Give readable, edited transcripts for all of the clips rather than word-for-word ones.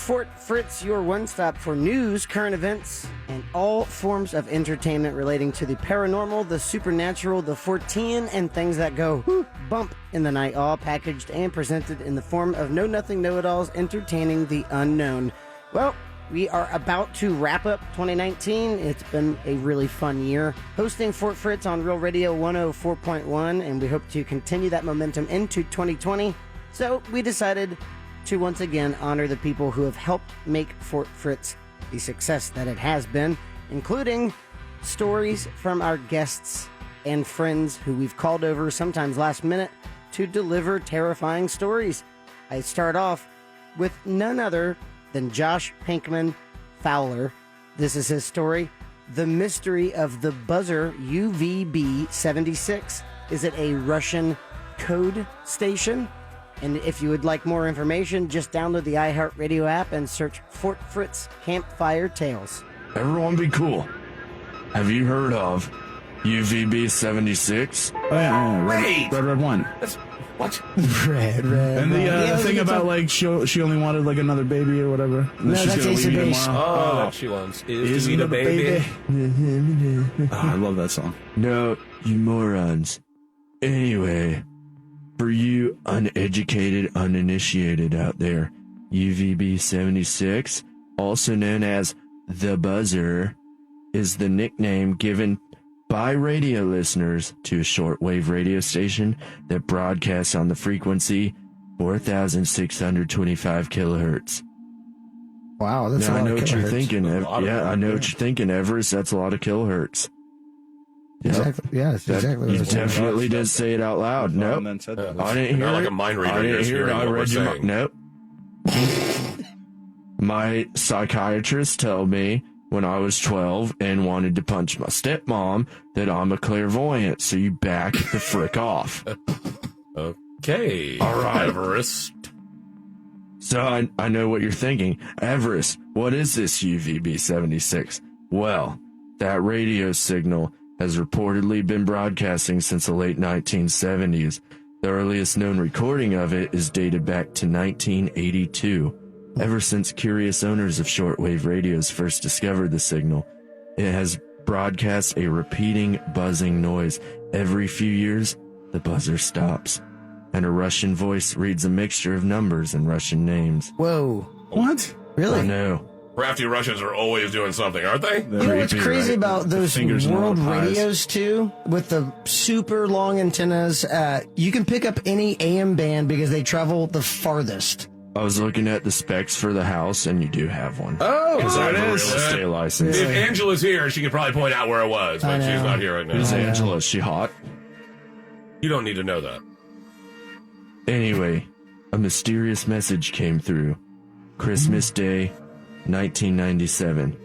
Fort Fritz, your one-stop for news, current events, and all forms of entertainment relating to the paranormal, the supernatural, the Fortean, and things that go bump in the night, all packaged and presented in the form of know-nothing, know-it-alls, entertaining the unknown. Well, we are about to wrap up 2019. It's been a really fun year hosting Fort Fritz on Real Radio 104.1, and we hope to continue that momentum into 2020. So we decided to once again honor the people who have helped make Fort Fritz the success that it has been, including stories from our guests and friends who we've called over, sometimes last minute, to deliver terrifying stories. I start off with none other than Josh Pinkman Fowler. This is his story, The Mystery of the Buzzer UVB-76. Is it a Russian code station? And if you would like more information, just download the iHeartRadio app and search Fort Fritz Campfire Tales. Everyone be cool. Have you heard of UVB-76? Oh, yeah. Red 1. That's, what? Red. And the thing about, like, she only wanted, like, another baby or whatever. And No, she's that's gonna Ace leave of you Base. tomorrow. All she wants is to eat a baby. Oh, I love that song. No, you morons. Anyway, for you uneducated, uninitiated out there, UVB-76, also known as the Buzzer, is the nickname given by radio listeners to a shortwave radio station that broadcasts on the frequency 4,625 kilohertz. Wow, that's Now, a lot I know of what you're kilohertz. thinking. I know what you're thinking, Everest. That's a lot of kilohertz. Yep. Exactly. Yeah, that's exactly what You I was saying. definitely did say it out loud. Nope. And then said that. I didn't hear Not like it. a mind reader. I didn't You're just hear it. hearing I what we're read your saying. Nope. My psychiatrist told me when I was 12 and wanted to punch my stepmom that I'm a clairvoyant, so you back the frick off. Okay. All right. Everest. So I know what you're thinking. Everest, what is this UVB-76? Well, that radio signal has reportedly been broadcasting since the late 1970s. The earliest known recording of it is dated back to 1982. Ever since curious owners of shortwave radios first discovered the signal, it has broadcast a repeating buzzing noise. Every few years, the buzzer stops, and a Russian voice reads a mixture of numbers and Russian names. Whoa. What? Really? I know. Crafty Russians are always doing something, aren't they? You know what's Creepy, crazy right? about those fingers in all world the pies. radios, too? With the super long antennas, you can pick up any AM band because they travel the farthest. I was looking at the specs for the house, and you do have one. Oh, Because I have a real is. estate license. If Angela's here, she could probably point out where it was, I but she's know. not here right now. Who's Angela? Is she hot? You don't need to know that. Anyway, a mysterious message came through. Christmas Day, 1997.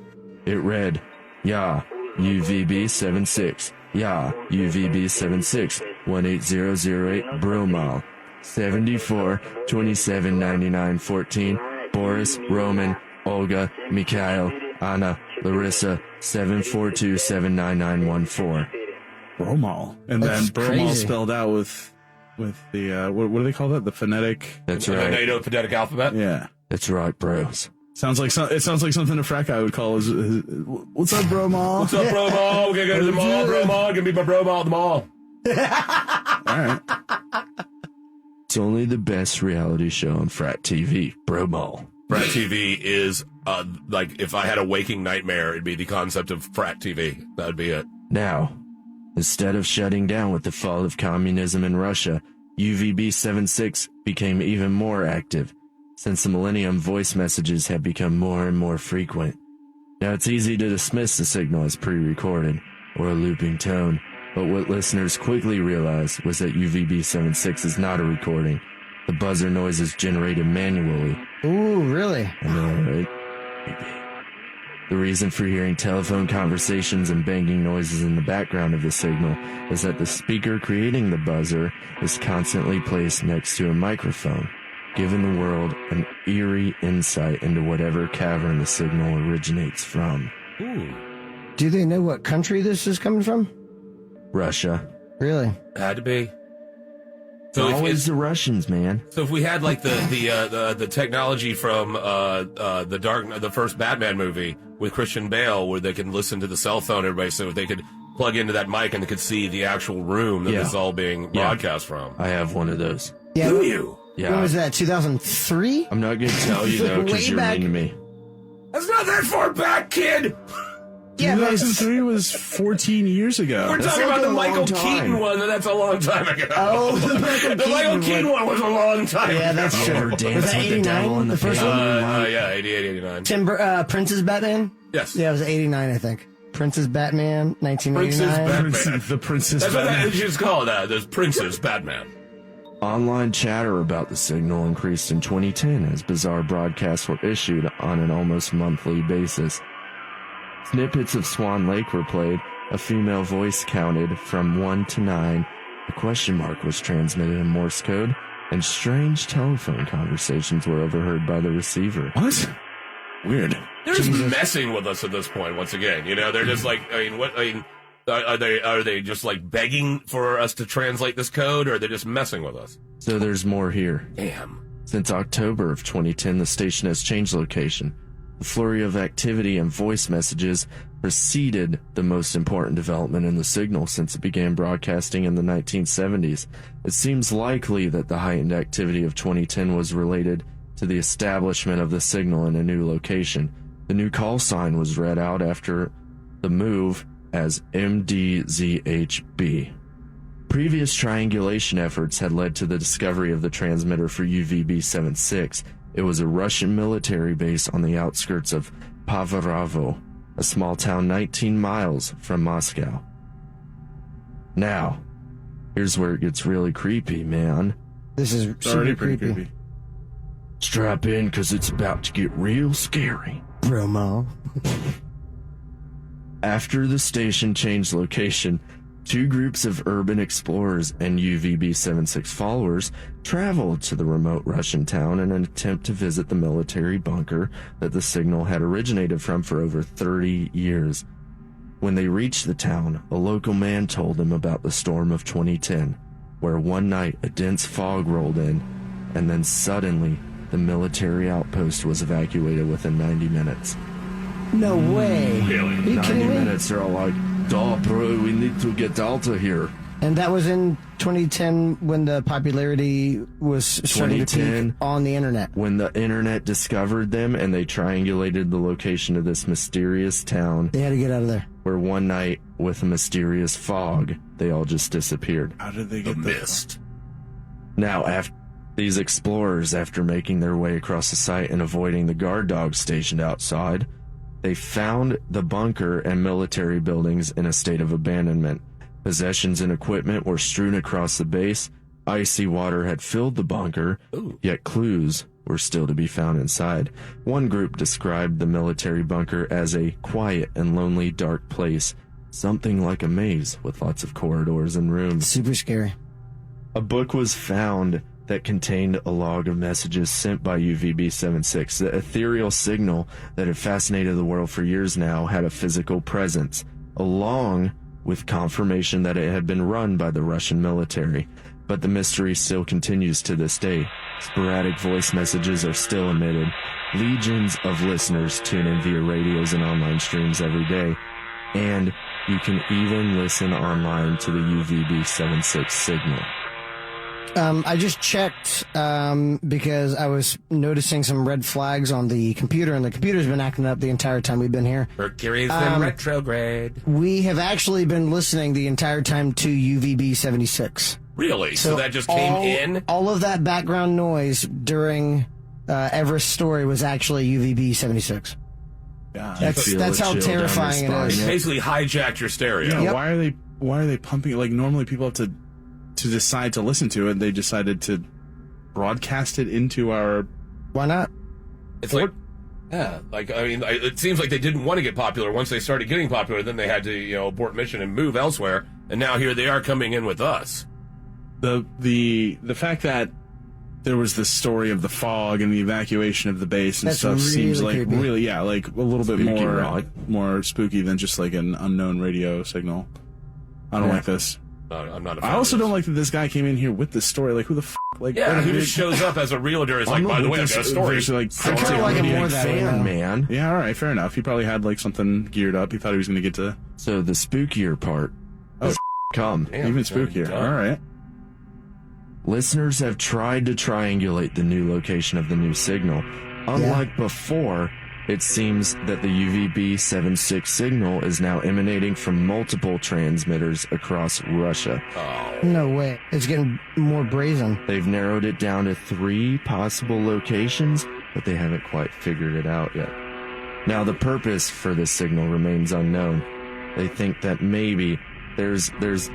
It read, "Ya, UVB-76. Ya, UVB-76. 18008 Bromile. 74 27 99 14. Boris, Roman, Olga, Mikhail, Anna, Larissa. 742 79914." Bromol. And then That's Bromol crazy. spelled out with the, what do they call that? The phonetic? That's The right. NATO phonetic alphabet? Yeah. That's right, bros. It sounds like something a frat guy would call his what's up, Bromol? What's up, bro mall? We're gonna go to the mall, bro mall. Gonna be my bro mall at the mall. All right. It's only the best reality show on Frat TV, Bromol. Frat TV is, like, if I had a waking nightmare, it'd be the concept of Frat TV. That would be it. Now, instead of shutting down with the fall of communism in Russia, UVB-76 became even more active. Since the millennium, voice messages have become more and more frequent. Now, it's easy to dismiss the signal as pre-recorded or a looping tone, but what listeners quickly realized was that UVB-76 is not a recording. The buzzer noise is generated manually. Ooh, really? I know, right? Creepy. The reason for hearing telephone conversations and banging noises in the background of the signal is that the speaker creating the buzzer is constantly placed next to a microphone, giving the world an eerie insight into whatever cavern the signal originates from. Ooh. Do they know what country this is coming from? Russia. Really? Had to be. So Always the Russians, man. So if we had like the technology from the first Batman movie with Christian Bale, where they can listen to the cell phone, everybody, so they could plug into that mic and they could see the actual room that this is all being broadcast from. I have one of those. Yeah, Do you? Yeah. When was that? 2003? I'm not going to tell you though because you're mean to me. That's not that far back, kid. Yeah, but 2003 was 14 years ago. We're talking like about a the Michael long time. Keaton one, and that's a long time ago. Oh, the Michael Keaton one was a long time Yeah, ago. that's Ever true. dance Was that with the 89? devil in the first face? one? Yeah, 88, 89. Prince's Batman? Yes. Yeah, it was 89, I think. Prince's Batman, 1989. Princess Batman. The Princess That's what Batman. you just call that. There's Princess Batman. Online chatter about the signal increased in 2010 as bizarre broadcasts were issued on an almost monthly basis. Snippets of Swan Lake were played, a female voice counted from 1 to 9, a question mark was transmitted in Morse code, and strange telephone conversations were overheard by the receiver. What? Weird. They're just messing with us at this point. Once again, they're just like, are they just like begging for us to translate this code, or are they just messing with us? So there's more here. Damn. Since October of 2010, the station has changed location. The flurry of activity and voice messages preceded the most important development in the signal since it began broadcasting in the 1970s. It seems likely that the heightened activity of 2010 was related to the establishment of the signal in a new location. The new call sign was read out after the move as MDZHB. Previous triangulation efforts had led to the discovery of the transmitter for UVB-76. It was a Russian military base on the outskirts of Pavarovo, a small town 19 miles from Moscow. Now, here's where it gets really creepy, man. This is It's already super pretty creepy. creepy. Strap in, because it's about to get real scary. Bromo. After the station changed location, two groups of urban explorers and UVB-76 followers traveled to the remote Russian town in an attempt to visit the military bunker that the signal had originated from for over 30 years. When they reached the town, a local man told them about the storm of 2010, where one night a dense fog rolled in, and then suddenly the military outpost was evacuated within 90 minutes. No way. Really? Are you 90 kidding me? minutes, they're all like, duh, bro, we need to get out of here. And that was in 2010 when the popularity was starting to 2010. peak on the internet. When the internet discovered them and they triangulated the location of this mysterious town, They had to get out of there. where one night, with a mysterious fog, they all just disappeared. How did they The get mist. Now, after these explorers, after making their way across the site and avoiding the guard dogs stationed outside, they found the bunker and military buildings in a state of abandonment. Possessions and equipment were strewn across the base. Icy water had filled the bunker, yet clues were still to be found inside. One group described the military bunker as a quiet and lonely dark place, something like a maze with lots of corridors and rooms. Super scary. A book was found that contained a log of messages sent by UVB-76. The ethereal signal that had fascinated the world for years now had a physical presence, along with confirmation that it had been run by the Russian military. But the mystery still continues to this day. Sporadic voice messages are still emitted. Legions of listeners tune in via radios and online streams every day. And you can even listen online to the UVB-76 signal. I just checked because I was noticing some red flags on the computer, and the computer's been acting up the entire time we've been here. Mercury's in retrograde. We have actually been listening the entire time to UVB 76. Really? So that just came in? All of that background noise during Everest's story was actually UVB 76. God. That's how terrifying it is. Basically hijacked your stereo. Yeah, Yep. why are they pumping it? Like, normally people have to decide to listen to it. They decided to broadcast it into our... Why not? It's like, yeah, like, I mean, it seems like they didn't want to get popular. Once they started getting popular, then they had to, abort mission and move elsewhere. And now here they are coming in with us. The fact that there was this story of the fog and the evacuation of the base and That's stuff seems really like creepy. really, like a little bit Spooky, more right? more spooky than just like an unknown radio signal. I don't like this. I'm not a fan I also of don't like that this guy came in here with this story. Like, who the f***? Like, Yeah, he just shows up as a realtor. It's like, by the way, I've got a story. Like, I kind of like him more that way. Fan, man. yeah, all right, fair enough. He probably had like something geared up. He thought he was going to get to So the spookier part has come. Damn, even spookier. done. All right. Listeners have tried to triangulate the new location of the new signal. Unlike before, it seems that the UVB-76 signal is now emanating from multiple transmitters across Russia. No way. It's getting more brazen. They've narrowed it down to 3 possible locations, but they haven't quite figured it out yet. Now, the purpose for this signal remains unknown. They think that maybe there's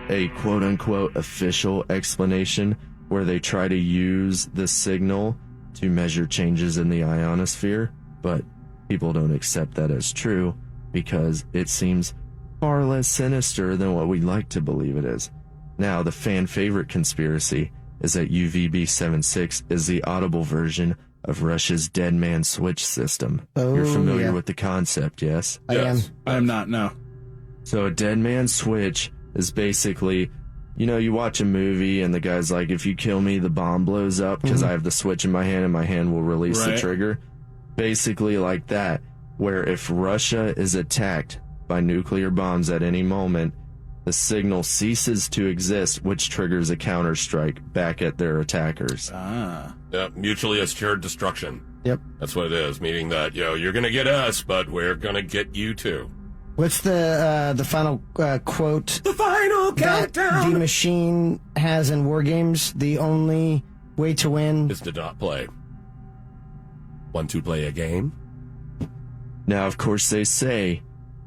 a quote-unquote official explanation where they try to use the signal to measure changes in the ionosphere, but people don't accept that as true because it seems far less sinister than what we'd like to believe it is. Now, the fan favorite conspiracy is that UVB-76 is the audible version of Russia's dead man switch system. You're familiar with the concept, yes? I am. I am not, no. So a dead man switch is basically, you know, you watch a movie and the guy's like, if you kill me, the bomb blows up because I have the switch in my hand and my hand will release the trigger. Basically like that, where if Russia is attacked by nuclear bombs at any moment, the signal ceases to exist, which triggers a counterstrike back at their attackers. Yeah, mutually assured destruction. Yep. That's what it is, meaning that, you're going to get us, but we're going to get you too. What's the final quote? The final That countdown the machine has in war games. The only way to win is to not play. Want to play a game? Now, of course, they say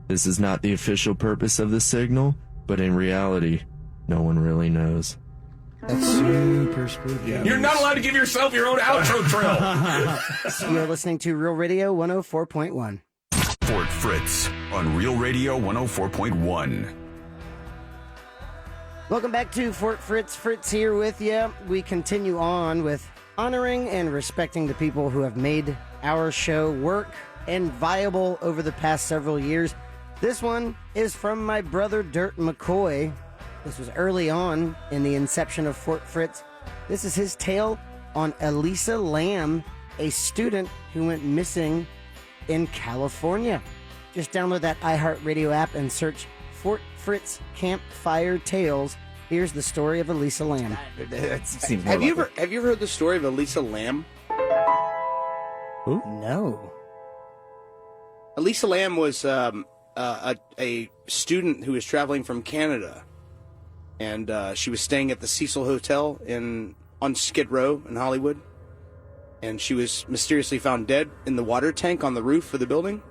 this is not the official purpose of the signal, but in reality, no one really knows. That's super spooky. Yeah. You're not allowed to give yourself your own outro trill. You're listening to Real Radio 104.1. Fort Fritz on Real Radio 104.1. Welcome back to Fort Fritz. Fritz here with you. We continue on with honoring and respecting the people who have made our show work and viable over the past several years. This one is from my brother Dirt McCoy. This was early on in the inception of Fort Fritz. This is his tale on Elisa Lamb, a student who went missing in California. Just download that iHeartRadio app and search Fort Fritz Campfire Tales. Here's the story of Elisa Lamb. Have you ever heard the story of Elisa Lamb? No. Elisa Lamb was a student who was traveling from Canada, and she was staying at the Cecil Hotel on Skid Row in Hollywood, and she was mysteriously found dead in the water tank on the roof of the building.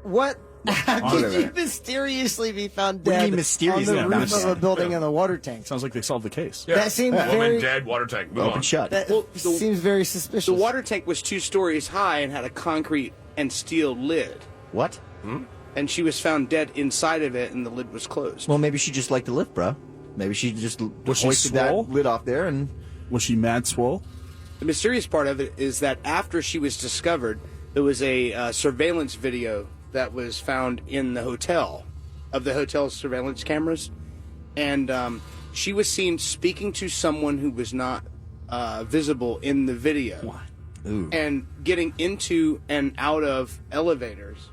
What? How could you mysteriously be found What do you dead mean mysteriously? on the roof of a building in a water tank? Sounds like they solved the case. Yeah. That seems Woman very... dead, water tank. Move Open on. shut. That Well, seems very suspicious. The water tank was 2 stories high and had a concrete and steel lid, What? and she was found dead inside of it, and the lid was closed. Well, maybe she just liked the lift, bro. Maybe she just she hoisted that swole? lid off there and... Was she mad swole? The mysterious part of it is that after she was discovered, there was a surveillance video that was found in the hotel, of the hotel's surveillance cameras, and she was seen speaking to someone who was not visible in the video. What? Ooh. And getting into and out of elevators,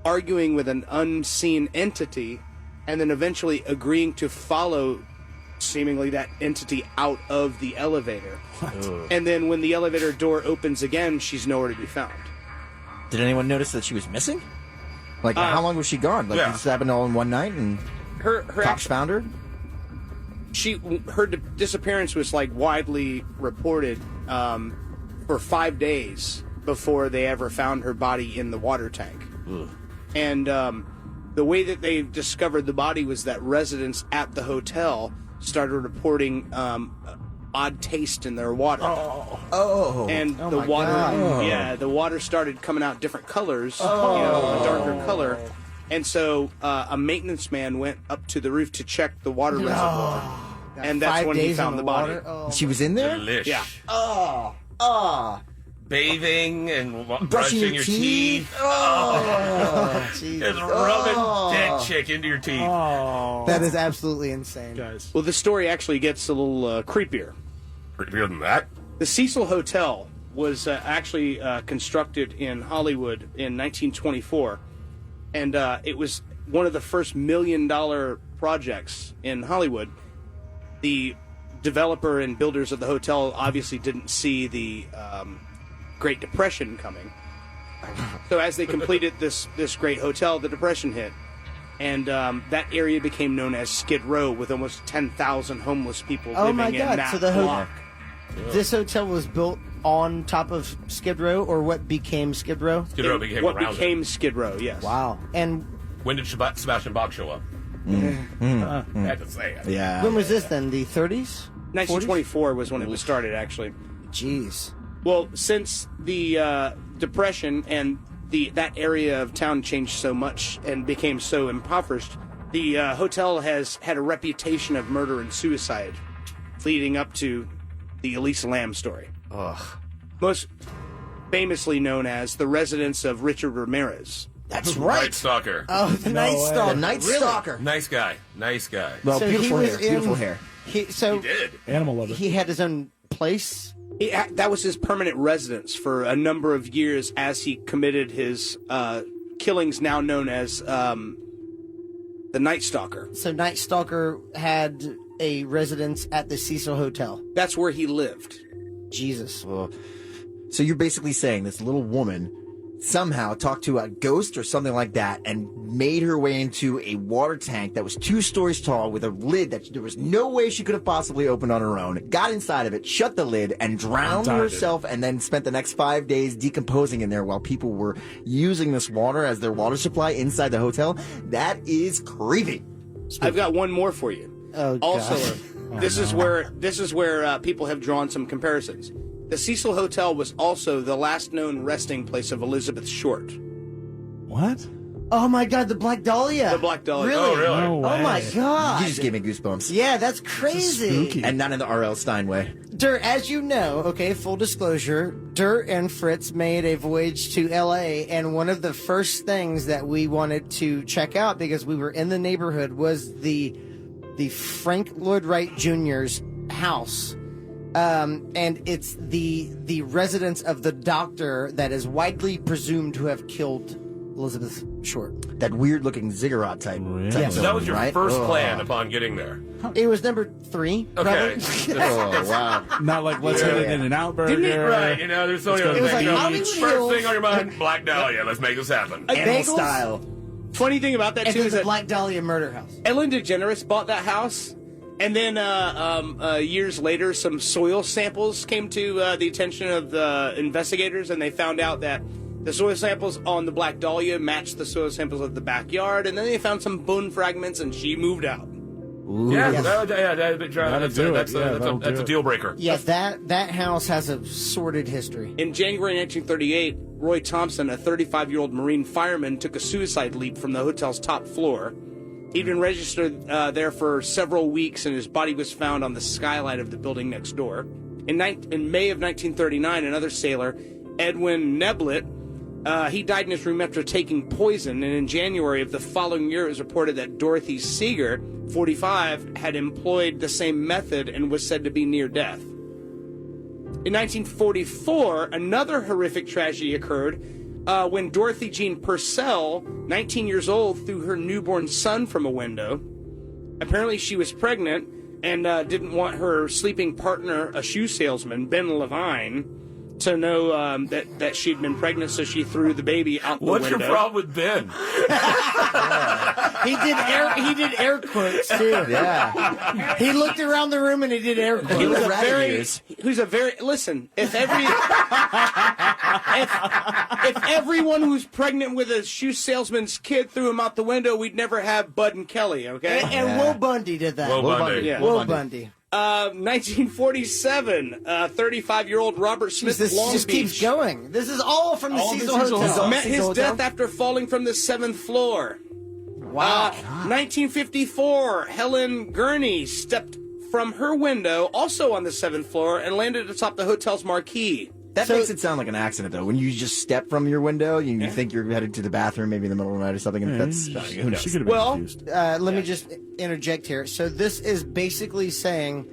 arguing with an unseen entity, and then eventually agreeing to follow seemingly that entity out of the elevator. And then when the elevator door opens again, she's nowhere to be found. Did anyone notice that she was missing? Like, how long was she gone? Like, this happened all in one night and Her cops found her? her disappearance was like widely reported for 5 days before they ever found her body in the water tank. Ugh. And the way that they discovered the body was that residents at the hotel started reporting odd taste in their water. Oh. And Oh the my water, God. the water started coming out different colors, a darker color. And so a maintenance man went up to the roof to check the water reservoir. And that's 5 when he days found in the body. water? Oh. She was in there? Delish. Yeah. bathing and Brushing your your teeth. Oh, jeez. Just rubbing dead chick into your teeth. That is absolutely insane. Guys. Well, the story actually gets a little creepier. Creepier than that. The Cecil Hotel was actually constructed in Hollywood in 1924, and it was one of the first $1 million projects in Hollywood. The developer and builders of the hotel obviously didn't see the Great Depression coming. So as they completed this great hotel, the Depression hit. And that area became known as Skid Row, with almost 10,000 homeless people living in that So the block. this hotel was built on top of Skid Row, or what became Skid Row? Skid Row became What around became Skid Row, yes. Wow. And it. When did Sebastian Bach show up? I had to say it. Yeah. when was this then? The 30s? 1924 was when it was started, actually. Jeez. Well, since the Depression and that area of town changed so much and became so impoverished, the hotel has had a reputation of murder and suicide, leading up to the Elisa Lam story. Ugh. Most famously known as the residence of Richard Ramirez. That's Night right. Stalker. Oh, the Night Stalker. The Night Stalker. Nice guy. Nice guy. Well, So beautiful he hair. was in- Beautiful hair. He Did. Animal lover. he had his own place. That was his permanent residence for a number of years as he committed his killings, now known as the Night Stalker. So Night Stalker had a residence at the Cecil Hotel. That's where he lived. Jesus. So you're basically saying this little woman somehow talked to a ghost or something like that and made her way into a water tank that was 2 stories tall with a lid that there was no way she could have possibly opened on her own, got inside of it, shut the lid, and drowned herself, and then spent the next 5 days decomposing in there while people were using this water as their water supply inside the hotel. That is creepy. I've got one more for you. Oh, Also, God. this is where people have drawn some comparisons. The Cecil Hotel was also the last known resting place of Elizabeth Short. What? Oh my God, the Black Dahlia. The Black Dahlia. Really? Oh, really? No way. Oh my God. You just gave me goosebumps. Yeah, that's crazy. Spooky. And not in the R.L. Stein way. Dirt, as you know, okay, full disclosure, Dirt and Fritz made a voyage to LA, and one of the first things that we wanted to check out because we were in the neighborhood was the Frank Lloyd Wright Jr.'s house. And it's the residence of the doctor that is widely presumed to have killed Elizabeth Short. That weird looking ziggurat type. Yes. So that was your right? first Oh. plan upon getting there. It was number 3, Okay. probably. Oh, wow. Not like let's get an In-N-Out burger. Didn't it? Right. You know, there's so many Let's other go to things. the You know, beach. First thing on your mind, Black Dahlia. Let's make this happen. Animal Bagels? style. Funny thing about that And too then is the that Black Dahlia murder house. Ellen DeGeneres bought that house, and then years later, some soil samples came to the attention of the investigators, and they found out that the soil samples on the Black Dahlia matched the soil samples of the backyard, and then they found some bone fragments, and she moved out. That's a deal breaker. Yeah, that house has a sordid history. In January 1938, Roy Thompson, a 35-year-old Marine fireman, took a suicide leap from the hotel's top floor. He'd been registered there for several weeks, and his body was found on the skylight of the building next door. In May of 1939, another sailor, Edwin Neblett, he died in his room after taking poison, and in January of the following year, it was reported that Dorothy Seeger, 45, had employed the same method and was said to be near death. In 1944, another horrific tragedy occurred when Dorothy Jean Purcell, 19 years old, threw her newborn son from a window. Apparently, she was pregnant and didn't want her sleeping partner, a shoe salesman, Ben Levine, to know that she'd been pregnant, so she threw the baby out the What's window. your problem with Ben? He did air quotes too. Yeah. He looked around the room and he did air quotes. He was a Rabbit very, ears. who's a very, listen, if everyone who's pregnant with a shoe salesman's kid threw him out the window, we'd never have Bud and Kelly, okay? And Will Bundy did that. Will Bundy. Yeah. Will Bundy. 1947, 35-year-old Robert Smith, This Long just Beach, keeps going. This is all from the Cecil Hotel. met his death after falling from the 7th floor. Wow. 1954, Helen Gurney stepped from her window, also on the 7th floor, and landed atop the hotel's marquee. That So- makes it sound like an accident, though. When you just step from your window, you think you're headed to the bathroom, maybe in the middle of the night or something. And that's who She knows? could have been Well, confused. Let me just interject here. So this is basically saying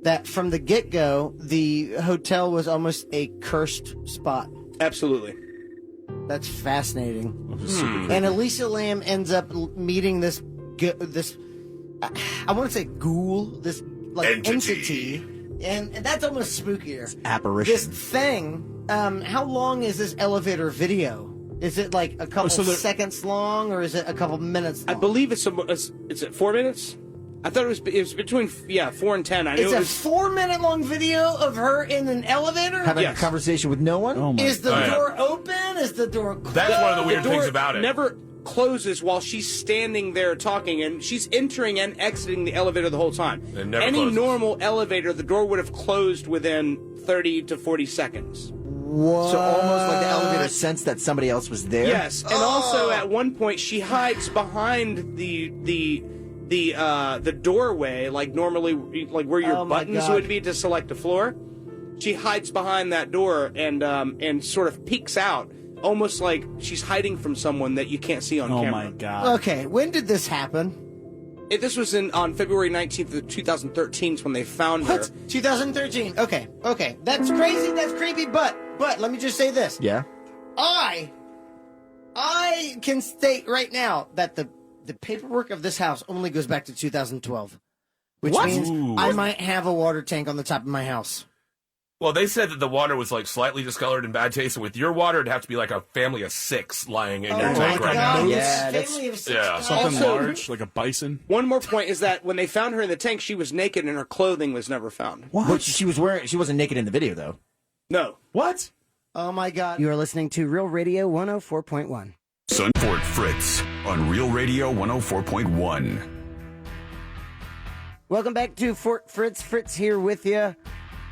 that from the get-go, the hotel was almost a cursed spot. Absolutely. That's fascinating. And Elisa Lamb ends up meeting this I want to say ghoul, this like entity. And that's almost spookier. Apparition. This thing, how long is this elevator video? Is it like a couple seconds long, or is it a couple minutes long? I believe it's it 4 minutes? I thought it was between 4 and 10. I knew It's it a was 4-minute long video of her in an elevator? Having Yes. a conversation with no one? Oh my Is the God. door open? Is the door closed? That's one of the weird door things about it. never closes while she's standing there talking, and she's entering and exiting the elevator the whole time. It never Any closes. normal elevator, the door would have closed within 30 to 40 seconds. What? So almost like the elevator sensed that somebody else was there? Yes, and also at one point she hides behind the doorway, like normally, like where your Oh my buttons God. would be to select a floor. She hides behind that door and sort of peeks out, almost like she's hiding from someone that you can't see on Oh camera. my God. Okay, when did this happen? This was on February 19th of 2013 is when they found her. What? 2013. Okay. That's crazy. That's creepy. But let me just say this. Yeah? I can state right now that the paperwork of this house only goes back to 2012, which means I might have a water tank on the top of my house. Well, they said that the water was like slightly discolored and bad taste, and with your water, it'd have to be like a family of 6 lying in your tank right now. Yeah, that's- Family of 6 Yeah. guys. Something Also- large, like a bison. One more point is that when they found her in the tank, she was naked and her clothing was never found. But she wasn't naked in the video, though. No. What? Oh my God! You are listening to Real Radio 104.1. Sunford Fritz on Real Radio 104.1. Welcome back to Fort Fritz. Fritz here with you,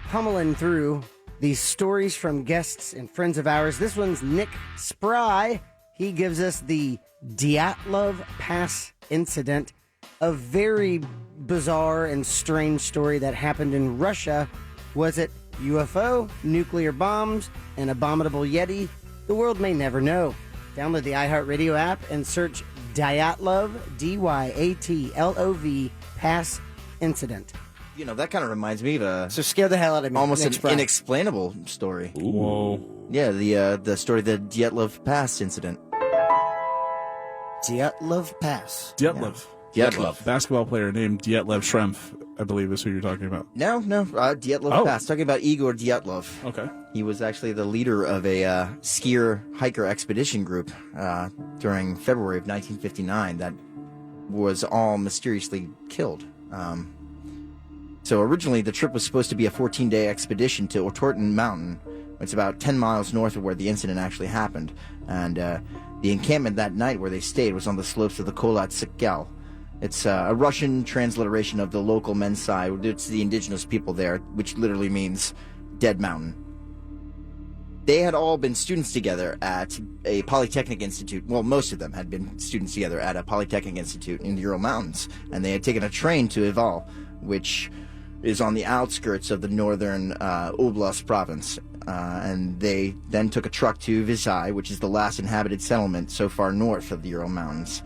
pummeling through these stories from guests and friends of ours. This one's Nick Spry. He gives us the Dyatlov Pass incident, a very bizarre and strange story that happened in Russia. Was it UFO, nuclear bombs, an abominable Yeti? The world may never know. Download the iHeartRadio app and search Dyatlov, Dyatlov, Pass incident. You know, that kind of reminds me of a So scare the hell out of me. almost Nick an Spry. inexplainable story. Whoa. Yeah, the story of the Dyatlov Pass incident. Dyatlov Pass. Dyatlov. Dyatlov. Basketball player named Dyatlov Schrempf, I believe is who you're talking about. No, Dyatlov Oh. Pass. Talking about Igor Dyatlov. Okay. He was actually the leader of a skier-hiker expedition group during February of 1959 that was all mysteriously killed. So originally the trip was supposed to be a 14-day expedition to Otorten Mountain. It's about 10 miles north of where the incident actually happened. And the encampment that night where they stayed was on the slopes of the Kholat Sykyal. It's a Russian transliteration of the local Mensai. It's the indigenous people there, which literally means dead mountain. They had all been students together at a Polytechnic Institute. Well, most of them had been students together at a Polytechnic Institute in the Ural Mountains. And they had taken a train to Ival, which is on the outskirts of the northern Oblast province. And they then took a truck to Vizhai, which is the last inhabited settlement so far north of the Ural Mountains.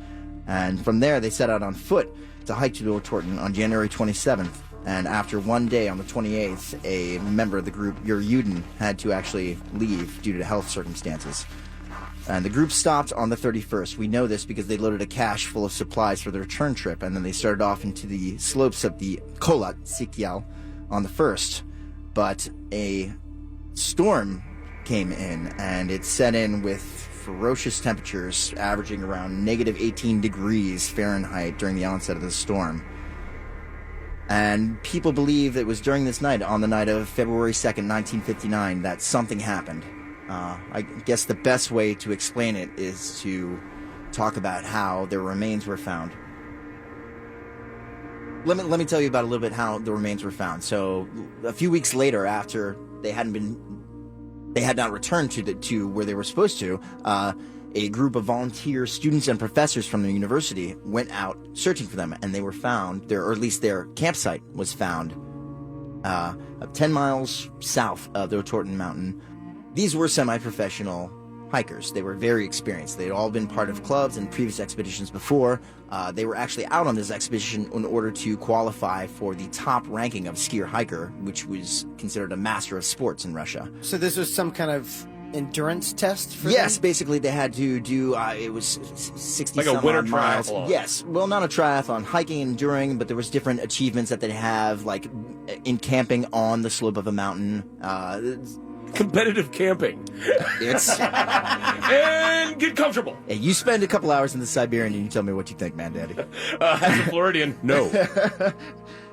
And from there, they set out on foot to hike to Otorten on January 27th. And after one day on the 28th, a member of the group, Yuryudin, had to actually leave due to health circumstances. And the group stopped on the 31st. We know this because they loaded a cache full of supplies for the return trip, and then they started off into the slopes of the Kholat Sykyal on the 1st. But a storm came in, and it set in with ferocious temperatures averaging around negative 18 degrees Fahrenheit during the onset of the storm. And people believe it was during this night, on the night of February 2nd, 1959, that something happened. I guess the best way to explain it is to talk about how their remains were found. Let me tell you about a little bit how the remains were found. So a few weeks later, after they had not returned to where they were supposed to, a group of volunteer students and professors from the university went out searching for them, and they were found, or at least their campsite was found 10 miles south of the Rotorton Mountain. These were semi-professional hikers. They were very experienced. They'd all been part of clubs and previous expeditions before. They were actually out on this expedition in order to qualify for the top ranking of skier hiker, which was considered a master of sports in Russia. So this was some kind of endurance test for Yes, them? basically they had to do, it was 60 Like a some winter odd miles. triathlon. Yes, well, not a triathlon, hiking and enduring, but there was different achievements that they'd have, like in camping on the slope of a mountain. Competitive camping. It's And get comfortable. Hey, you spend a couple hours in the Siberian and you tell me what you think, man, daddy. As a Floridian, no.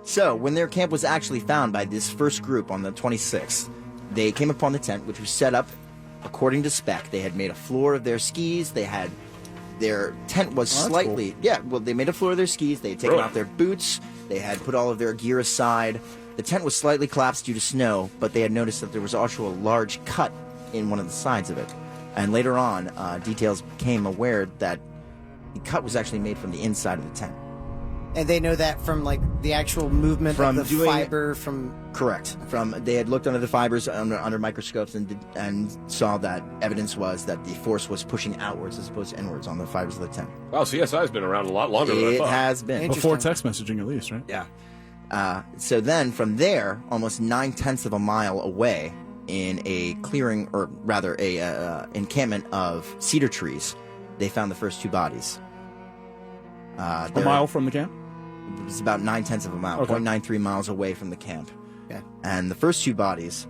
So, when their camp was actually found by this first group on the 26th, they came upon the tent, which was set up according to spec. They had made a floor of their skis. They had their tent was slightly... Cool. Yeah, well, they made a floor of their skis. They had taken off their boots. They had put all of their gear aside. The tent was slightly collapsed due to snow, but they had noticed that there was also a large cut in one of the sides of it. And later on, details became aware that the cut was actually made from the inside of the tent. And they know that from, like, the actual movement From of the doing- fiber from... Correct. They had looked under the fibers under microscopes and saw that evidence was that the force was pushing outwards as opposed to inwards on the fibers of the tent. Wow, CSI's been around a lot longer than I It thought. has been. Before text messaging, at least, right? Yeah. So then, from there, almost 9/10 of a mile away, in a clearing, or rather, a encampment of cedar trees, they found the first two bodies. A mile from the camp? It was about 9/10 of a mile, Okay. 0.93 miles away from the camp. Okay. And the first two bodies,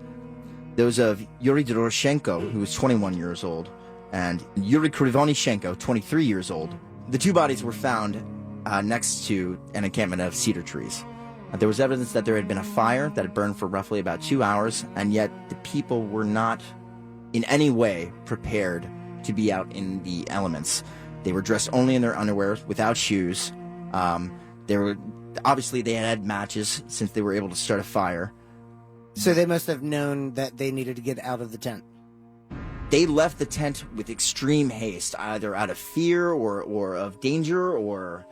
those of Yuri Doroshenko, who was 21 years old, and Yuri Krivonyshenko, 23 years old. The two bodies were found next to an encampment of cedar trees. There was evidence that there had been a fire that had burned for roughly about 2 hours, and yet the people were not in any way prepared to be out in the elements. They were dressed only in their underwear, without shoes. Obviously they had matches since they were able to start a fire. So they must have known that they needed to get out of the tent. They left the tent with extreme haste, either out of fear or of danger, or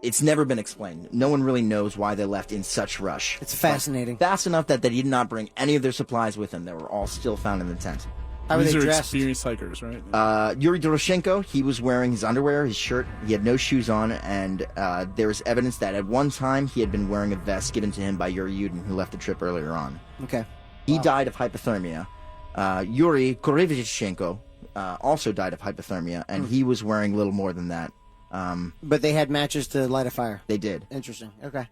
it's never been explained. No one really knows why they left in such rush. It's fascinating. Fast enough that they did not bring any of their supplies with them. They were all still found in the tent. How were These they are dressed? experienced hikers, right? Yuri Doroshenko, he was wearing his underwear, his shirt. He had no shoes on, and there was evidence that at one time he had been wearing a vest given to him by Yuri Yudin, who left the trip earlier on. Okay. He died of hypothermia. Yuri Korevichenko also died of hypothermia, and he was wearing little more than that. But they had matches to light a fire. They did. Interesting. Okay.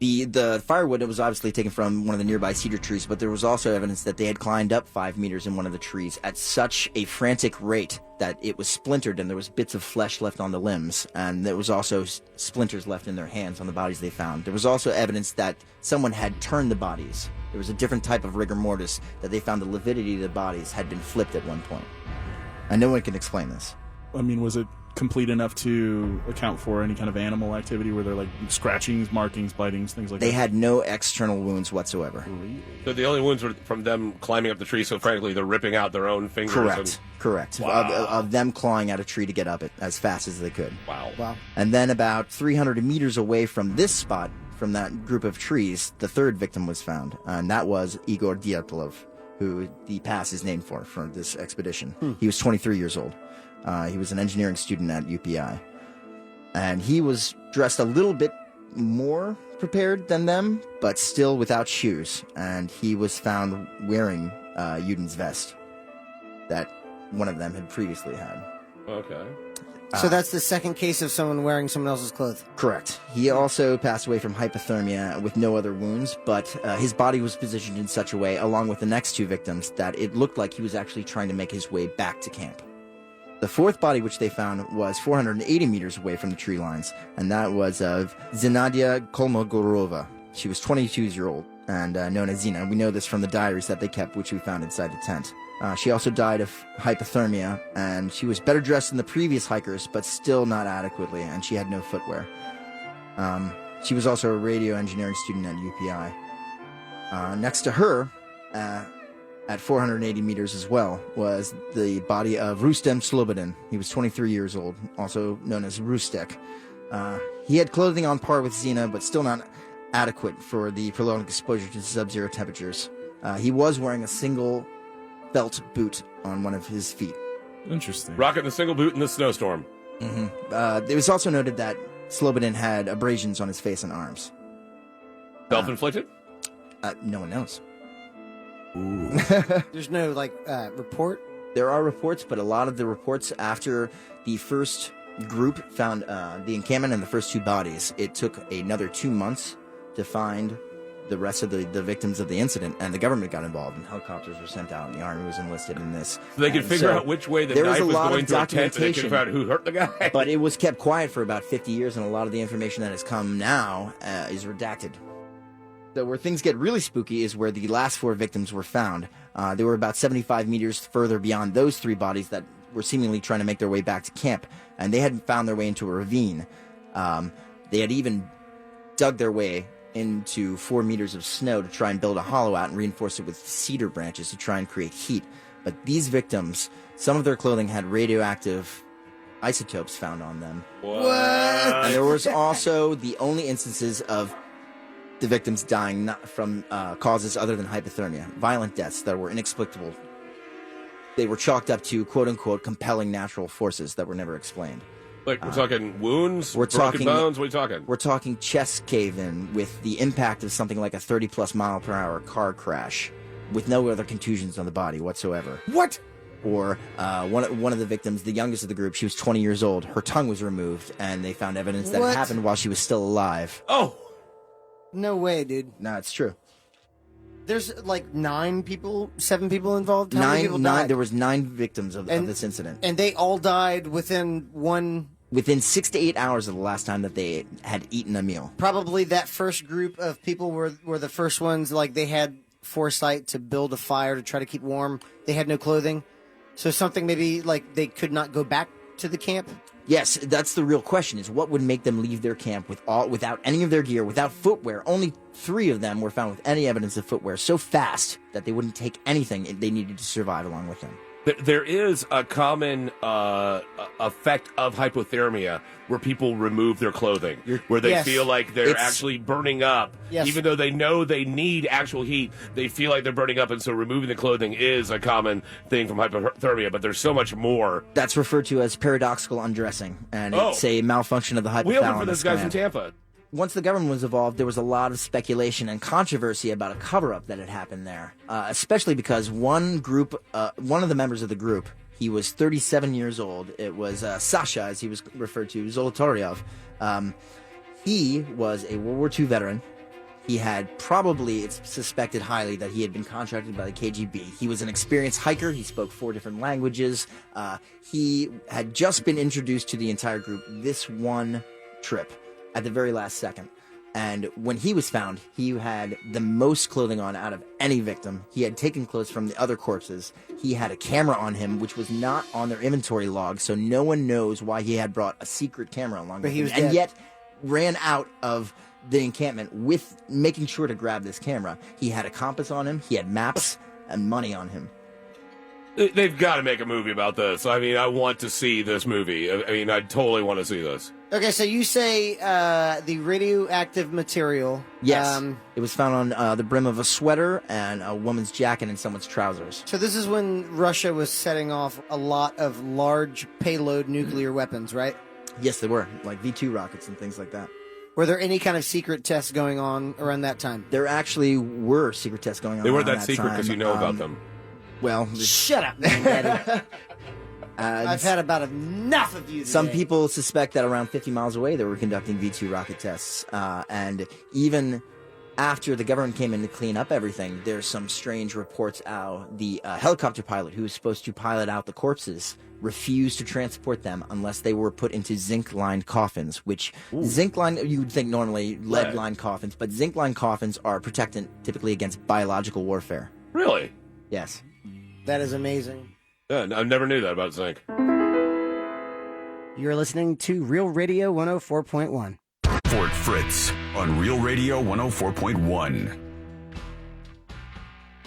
The firewood was obviously taken from one of the nearby cedar trees, but there was also evidence that they had climbed up 5 meters in one of the trees at such a frantic rate that it was splintered and there was bits of flesh left on the limbs, and there was also splinters left in their hands on the bodies they found. There was also evidence that someone had turned the bodies. There was a different type of rigor mortis that they found the lividity of the bodies had been flipped at one point. And no one can explain this. I mean, was it complete enough to account for any kind of animal activity where they're like scratchings, markings, bitings, things like that? They had no external wounds whatsoever. So the only wounds were from them climbing up the tree, so frankly, they're ripping out their own fingers. Correct. Correct. Wow. Of them clawing at a tree to get up it as fast as they could. Wow. Wow. And then about 300 meters away from this spot, from that group of trees, the third victim was found. And that was Igor Dyatlov, who the pass is named for this expedition. He was 23 years old. He was an engineering student at UPI. And he was dressed a little bit more prepared than them, but still without shoes. And he was found wearing Udin's vest that one of them had previously had. Okay. So that's the second case of someone wearing someone else's clothes. Correct. He also passed away from hypothermia with no other wounds, but his body was positioned in such a way, along with the next two victims, that it looked like he was actually trying to make his way back to camp. The fourth body which they found was 480 meters away from the tree lines, and that was of Zinadia Kolmogorova. She was 22 years old and known as Zina. We know this from the diaries that they kept, which we found inside the tent. She also died of hypothermia, and she was better dressed than the previous hikers, but still not adequately, and she had no footwear. She was also a radio engineering student at UPI. Next to her, at 480 meters as well, was the body of Rustem Slobodin. He was 23 years old, also known as Rustek. He had clothing on par with Zina, but still not adequate for the prolonged exposure to sub-zero temperatures. He was wearing a single felt boot on one of his feet. Interesting. Rocking the single boot in the snowstorm. It was also noted that Slobodan had abrasions on his face and arms. Self-inflicted? No one knows. There's no, report? There are reports, but a lot of the reports after the first group found the encampment and the first two bodies, it took another 2 months to find the rest of the victims of the incident, and the government got involved, and helicopters were sent out, and the army was enlisted in this. So they could figure out which way the knife was going to a tent, and they could figure out who hurt the guy. But it was kept quiet for about 50 years, and a lot of the information that has come now is redacted. So where things get really spooky is where the last 4 victims were found. They were about 75 meters further beyond those 3 bodies that were seemingly trying to make their way back to camp, and they had found their way into a ravine. They had even dug their way into 4 meters of snow to try and build a hollow out and reinforce it with cedar branches to try and create heat. But these victims, some of their clothing had radioactive isotopes found on them. What? And there was also the only instances of the victims dying not from causes other than hypothermia, violent deaths that were inexplicable. They were chalked up to quote-unquote compelling natural forces that were never explained. Like, we're talking wounds, we're broken talking bones, what are you talking? We're talking chest cave-in with the impact of something like a 30-plus mile-per-hour car crash with no other contusions on the body whatsoever. What? Or one of the victims, the youngest of the group, she was 20 years old. Her tongue was removed, and they found evidence that it happened while she was still alive. Oh! No way, dude. No, it's true. There's 7 people involved? How many people died? There was 9 victims of this incident. And they all died within Within 6 to 8 hours of the last time that they had eaten a meal. Probably that first group of people were the first ones, they had foresight to build a fire to try to keep warm. They had no clothing. So something maybe they could not go back to the camp? Yes, that's the real question, is what would make them leave their camp without any of their gear, without footwear. Only 3 of them were found with any evidence of footwear so fast that they wouldn't take anything they needed to survive along with them. There is a common effect of hypothermia where people remove their clothing, where they feel like they're actually burning up. Yes. Even though they know they need actual heat, they feel like they're burning up, and so removing the clothing is a common thing from hypothermia, but there's so much more. That's referred to as paradoxical undressing, and it's a malfunction of the hypothalamus. We opened for those guys in Tampa. Once the government was involved, there was a lot of speculation and controversy about a cover-up that had happened there, especially because one of the members of the group, he was 37 years old. It was Sasha, as he was referred to, Zolotaryov. He was a World War II veteran. He had it's suspected highly that he had been contracted by the KGB. He was an experienced hiker. He spoke 4 different languages. He had just been introduced to the entire group this one trip at the very last second. And when he was found, he had the most clothing on out of any victim. He had taken clothes from the other corpses. He had a camera on him, which was not on their inventory log, so no one knows why he had brought a secret camera along with him. And yet ran out of the encampment with making sure to grab this camera. He had a compass on him, he had maps, and money on him. They've got to make a movie about this. I mean, I want to see this movie. I mean, I totally want to see this. Okay, so you say the radioactive material. Yes. It was found on the brim of a sweater and a woman's jacket and someone's trousers. So this is when Russia was setting off a lot of large payload nuclear weapons, right? Yes, they were, like V-2 rockets and things like that. Were there any kind of secret tests going on around that time? There actually were secret tests going on. They weren't that secret because you know about them. Well, shut up. I've had about enough of you today. Some people suspect that around 50 miles away they were conducting V-2 rocket tests. And even after the government came in to clean up everything, there's some strange reports out. The helicopter pilot who was supposed to pilot out the corpses refused to transport them unless they were put into zinc-lined coffins, which zinc-lined, you would think normally lead-lined coffins, but zinc-lined coffins are protectant typically against biological warfare. Really? Yes. That is amazing. Yeah, I never knew that about zinc. You're listening to Real Radio 104.1. Fort Fritz on Real Radio 104.1.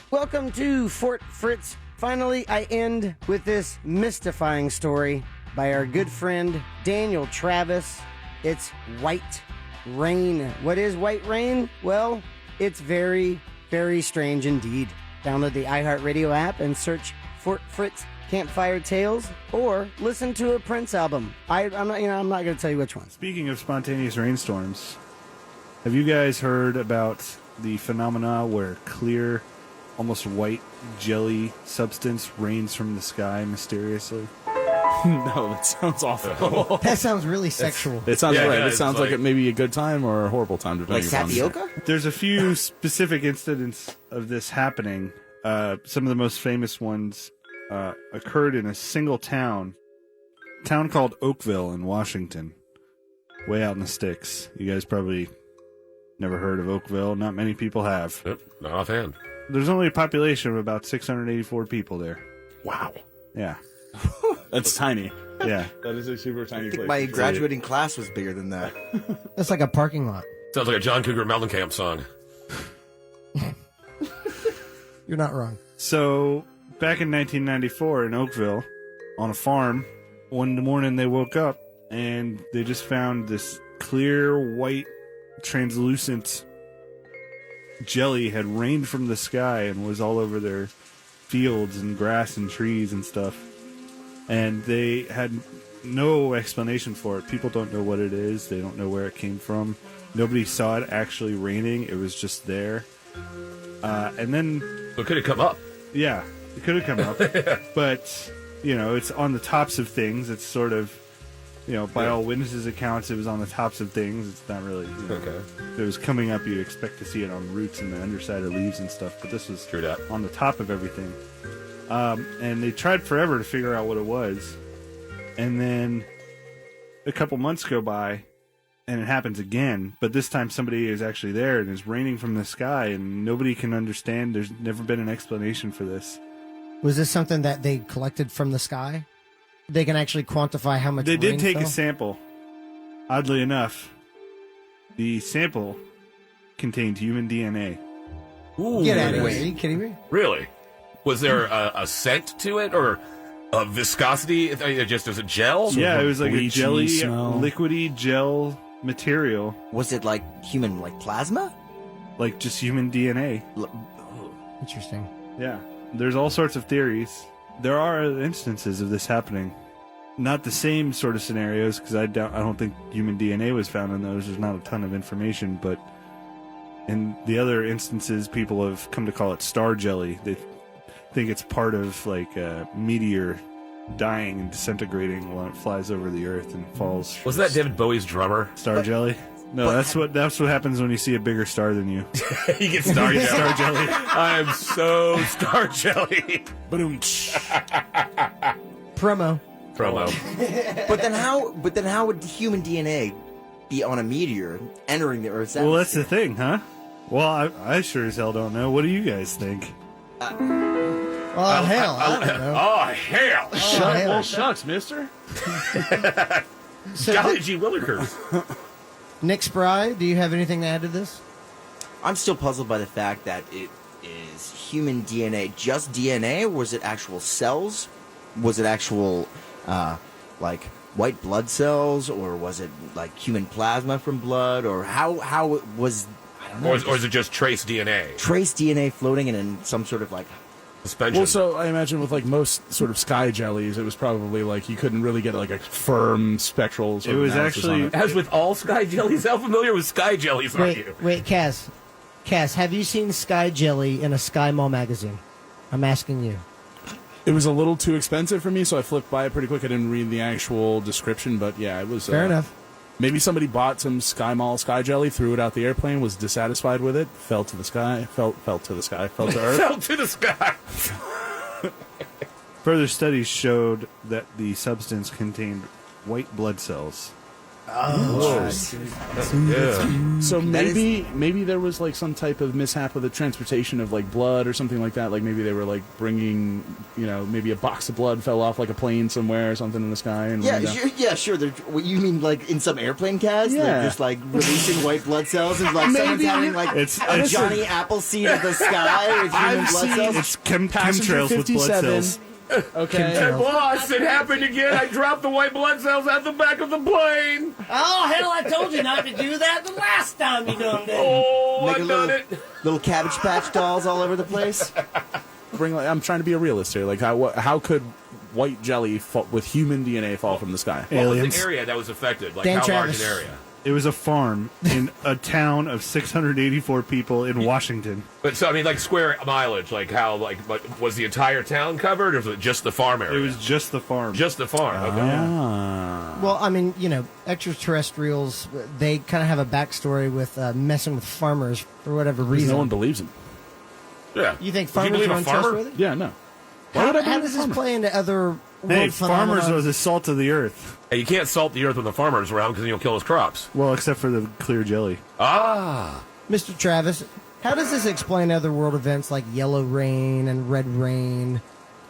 Welcome to Fort Fritz. Finally, I end with this mystifying story by our good friend Daniel Travis. It's White rain. What is white rain? Well, it's very, very strange indeed. Download the iHeartRadio app and search Fort Fritz Campfire Tales, or listen to a Prince album. I'm not going to tell you which one. Speaking of spontaneous rainstorms, have you guys heard about the phenomena where clear, almost white jelly substance rains from the sky mysteriously? No, that sounds awful. That sounds really sexual. It sounds Yeah, right. yeah, It sounds like it may be a good time or a horrible time. Like Depending upon tapioca? There's a few specific incidents of this happening. Some of the most famous ones occurred in a single town called Oakville in Washington, way out in the sticks. You guys probably never heard of Oakville. Not many people have. Yep, not offhand. There's only a population of about 684 people there. Wow. Yeah. That's tiny. Yeah. That is a super tiny place. My graduating class was bigger than that. That's like a parking lot. Sounds like a John Cougar Mellencamp song. You're not wrong. So, back in 1994 in Oakville, on a farm, one morning they woke up and they just found this clear, white, translucent jelly had rained from the sky and was all over their fields and grass and trees and stuff. And they had no explanation for it. People don't know what it is. They don't know where it came from. Nobody saw it actually raining. It was just there. And then... But could it come up? Yeah, it could have come up. But, it's on the tops of things. It's sort of, by all witnesses' accounts, it was on the tops of things. It's not really, Okay. If it was coming up, you'd expect to see it on roots and the underside of leaves and stuff. But this was True that. on the top of everything. And they tried forever to figure out what it was. And then a couple months go by, and it happens again. But this time somebody is actually there, and it's raining from the sky, and nobody can understand. There's never been an explanation for this. Was this something that they collected from the sky? They can actually quantify how much They did rain take fell? a sample. Oddly enough, the sample contained human DNA. Ooh, Get out of here. Are you kidding me? Really? Was there a scent to it or a viscosity? It just was a gel? Yeah, it was like a bleachy jelly, smell. liquidy gel material, Was it like human, like plasma? like just human DNA. Interesting. Yeah, there's all sorts of theories. There are instances of this happening. Not the same sort of scenarios, because I don't think human DNA was found in those. There's not a ton of information, but in the other instances, people have come to call it star jelly. They think it's part of like a meteor dying and disintegrating when it flies over the earth and falls. Was that David Bowie's drummer? Star jelly? No, that's what happens when you see a bigger star than you. He gets star jelly. Star jelly. I am so star jelly. Promo. Promo. But then how would human DNA be on a meteor entering the Earth's Well, that's atmosphere? the thing, huh? Well, I sure as hell don't know. What do you guys think? Oh, hell. I don't know. Oh, hell. Oh, hell. Well, shucks, mister. So, Golly gee willikers. Nick Spry, do you have anything to add to this? I'm still puzzled by the fact that it is human DNA. Just DNA? Or was it actual cells? Was it actual, like, white blood cells? Or was it, like, human plasma from blood? Or how it was, I don't know. Or is it just trace DNA? Trace DNA floating in some sort of, like... Suspension. Well, so I imagine with like most sort of sky jellies, it was probably like you couldn't really get like a firm spectral. Sort It of was analysis actually- on it. As with all sky jellies, how familiar with sky jellies are you? Wait, Kaz. Kaz, have you seen Sky Jelly in a Sky Mall magazine? I'm asking you. It was a little too expensive for me, so I flipped by it pretty quick. I didn't read the actual description, but yeah, it was Fair enough. Maybe somebody bought some Sky Mall sky jelly, threw it out the airplane, was dissatisfied with it, fell to the sky, fell to the sky, fell to Earth. Fell to the sky. Further studies showed that the substance contained white blood cells. Yeah. So That maybe there was like some type of mishap with the transportation of like blood or something like that. Like maybe they were like bringing, maybe a box of blood fell off like a plane somewhere or something in the sky. And Yeah, rained down. sure. What you mean, like in some airplane cast? Yeah. They're just like releasing white blood cells, and like someone's having like It's- a it's- Johnny Appleseed of the sky with human I've blood seen- cells. It's Passenger chemtrails with blood 57. cells. Okay. Boss, it happened again. I dropped the white blood cells at the back of the plane. Oh, hell, I told you not to do that the last time you done that. Oh, Make I've a done it. little Cabbage Patch dolls all over the place. I'm trying to be a realist here. Like, how could white jelly with human DNA fall from the sky? Aliens. What was the area that was affected? Like, Dan how Travis. large an area? It was a farm in a town of 684 people in Washington. But so, I mean, like square mileage, like how, was the entire town covered, or was it just the farm area? It was just the farm. just the farm. Okay. Well, I mean, extraterrestrials, they kind of have a backstory with messing with farmers for whatever reason. No one believes him. Yeah. You think Would farmers believe are a farmer? untrustworthy? Yeah, no. How does this play into other world Hey, phenomena? farmers are the salt of the earth. Hey, you can't salt the earth when the farmer's around because then you'll kill his crops. Well, except for the clear jelly. Ah. Mr. Travis, how does this explain other world events like yellow rain and red rain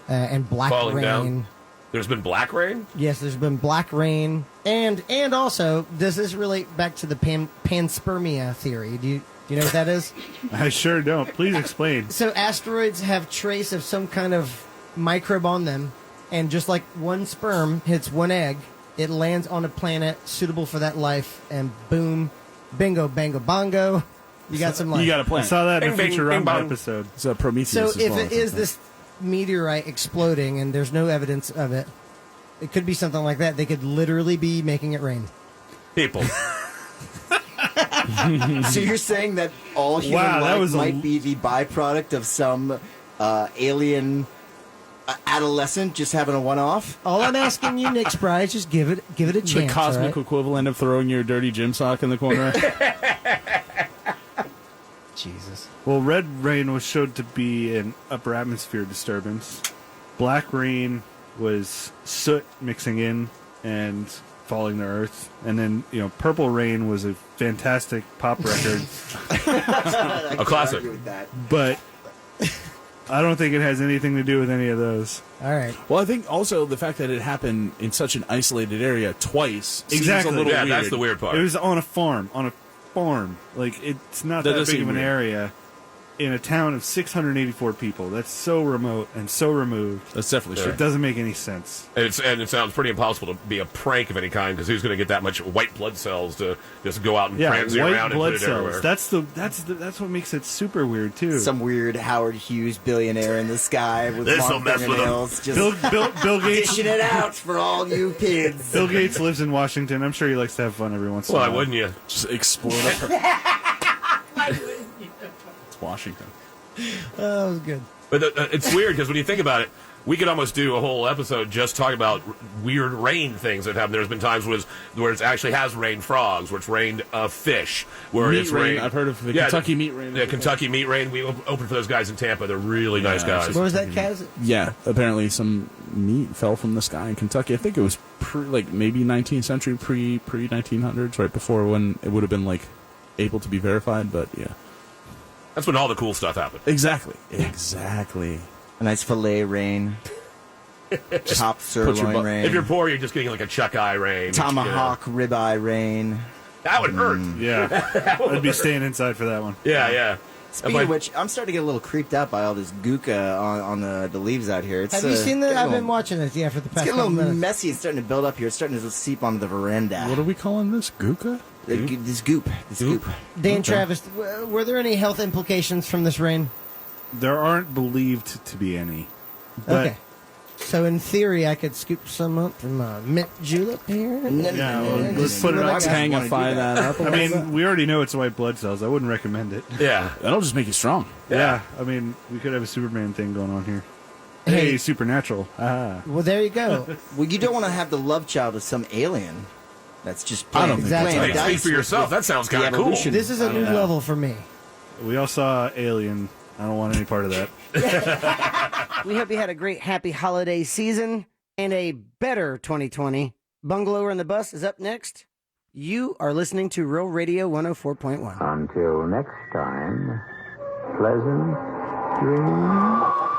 and black Falling rain? down. There's been black rain? Yes, there's been black rain, and also, does this relate back to the panspermia theory? Do you know what that is? I sure don't. Please explain. So asteroids have trace of some kind of microbe on them, and just like one sperm hits one egg, it lands on a planet suitable for that life, and boom, bingo, bango, bongo, you got some life. You got a I plan. saw that in a Bing, bing, bing, Futurama bong. episode. It's a Prometheus. So as if well, it is something. this meteorite exploding and there's no evidence of it, it could be something like that. They could literally be making it rain. People. So you're saying that all human Wow, that life was a- might be the byproduct of some alien adolescent just having a one-off? All I'm asking you, Nick Spry, is just give it a chance. the cosmic all right? equivalent of throwing your dirty gym sock in the corner. Jesus. Well, red rain was showed to be an upper atmosphere disturbance. Black rain was soot mixing in and falling to earth. And then, purple rain was a fantastic pop record. A classic. With that. But I don't think it has anything to do with any of those. All right. Well, I think also the fact that it happened in such an isolated area twice seems Exactly. a little Yeah, weird. that's the weird part. It was on a farm. Like, it's not That that does big seem of an weird. area in a town of 684 people. That's so remote and so removed. That's definitely It true. doesn't make any sense. And it sounds pretty impossible to be a prank of any kind because who's going to get that much white blood cells to just go out and Yeah, frenzy white around and blood put it cells. everywhere? That's what makes it super weird too. Some weird Howard Hughes billionaire in the sky with This'll long mess with him. fingernails, just Bill Gates. dishing it out for all you kids. Bill Gates lives in Washington. I'm sure he likes to have fun every once in a Why while. wouldn't you? Just explode up. It's Washington. That was good. But it's weird because when you think about it, we could almost do a whole episode just talking about weird rain things that happen. There's been times where it actually has rained frogs, where it's rained fish, where Meat it's rain. rained. I've heard of the Kentucky meat rain. The Kentucky meat rain. We opened for those guys in Tampa. They're really nice guys. What was that, Kaz? Yeah, apparently some meat fell from the sky in Kentucky. I think it was maybe 19th century, pre 1900s, right before when it would have been able to be verified. But yeah, That's when all the cool stuff happened. exactly. A nice fillet rain. Top sirloin rain. If you're poor, you're just getting like a chuck eye rain. Tomahawk ribeye rain. That would hurt. Yeah, I'd be staying inside for that one. Yeah, yeah. Speaking of which, I'm starting to get a little creeped out by all this guca on the leaves out here. It's, Have you seen that? getting a I've been little- watching this, for the It's past getting a couple little minutes. messy. It's starting to build up here. It's starting to seep onto the veranda. What are we calling this? Guca? This goop. Dan Travis, were there any health implications from this rain? There aren't believed to be any. But Okay. So in theory, I could scoop some up from mint julep here. Yeah, well, and let's just put see it what I on. got. Hangify that up. I mean, we already know it's white blood cells. I wouldn't recommend it. Yeah. That'll just make you strong. Yeah, I mean, we could have a Superman thing going on here. Hey. Hey, supernatural. Ah. Well, there you go. Well, you don't want to have the love child of some alien. That's just I playing, don't think that's playing right. Hey, dice speak for with yourself. That sounds the kind of cool. evolution. This is a new level for me. We all saw Alien. I don't want any part of that. We hope you had a great, happy holiday season and a better 2020. Bungalower on the Bus is up next. You are listening to Real Radio 104.1. Until next time, pleasant dreams.